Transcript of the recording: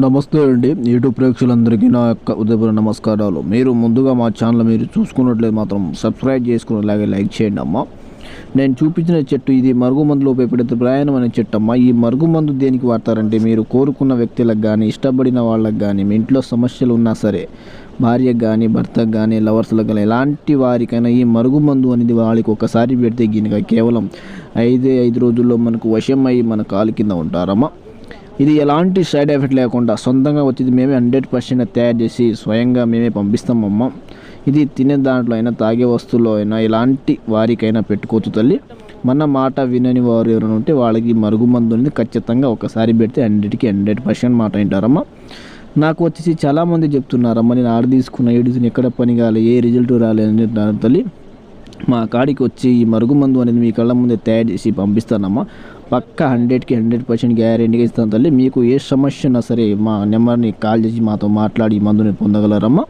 నమస్తే అండి. యూట్యూబ్ ప్రేక్షకులందరికీ నా యొక్క ఉదయపూర్వక నమస్కారాలు. మీరు ముందుగా మా ఛానల్ చూసుకున్నట్లయితే మాత్రం సబ్స్క్రైబ్ చేసుకునేలాగే లైక్ చేయండి అమ్మ. నేను చూపించిన చెట్టు ఇది మరుగుమందులో ఉపయోగపడే ప్రయాణం అనే చెట్టు అమ్మ. ఈ మరుగుమందు దేనికి వాడతారంటే మీరు కోరుకున్న వ్యక్తులకు కానీ ఇష్టపడిన వాళ్ళకి కానీ మీ ఇంట్లో సమస్యలు ఉన్నా సరే భార్యకు కానీ భర్తకు కానీ లవర్స్లకు కానీ ఎలాంటి వారికైనా ఈ మరుగుమందు అనేది వాళ్ళకి ఒకసారి పెడితే గినక కేవలం 5 రోజుల్లో మనకు వశం అయ్యి మన కాలు కింద ఉంటారమ్మా. ఇది ఎలాంటి సైడ్ ఎఫెక్ట్ లేకుండా సొంతంగా వచ్చేది మేమే 100% తయారు చేసి స్వయంగా మేమే పంపిస్తామమ్మ. ఇది తినే దాంట్లో అయినా తాగే వస్తువుల్లో అయినా ఎలాంటి వారికైనా పెట్టుకోవచ్చు తల్లి. మన మాట వినని వారు ఎవరైనా ఉంటే వాళ్ళకి మరుగుమందు అనేది ఖచ్చితంగా ఒకసారి పెడితే 100% మాట వింటారమ్మా. నాకు వచ్చేసి చాలామంది చెప్తున్నారమ్మా, నేను ఆడ తీసుకున్న ఏడుతున్న ఎక్కడ పని కాలే, ఏ రిజల్ట్ రాలేదని తల్లి. మా కాడికి వచ్చి ఈ మరుగుమందు అనేది మీ కళ్ళ ముందే తయారు చేసి పంపిస్తానమ్మా. పక్కా 100% గ్యారెంటీగా ఇస్తాను తల్లి. మీకు ఏ సమస్య ఉన్నా సరే మా నెంబర్ని కాల్ చేసి మాతో మాట్లాడి ఈ మందుని పొందగలరమ్మా.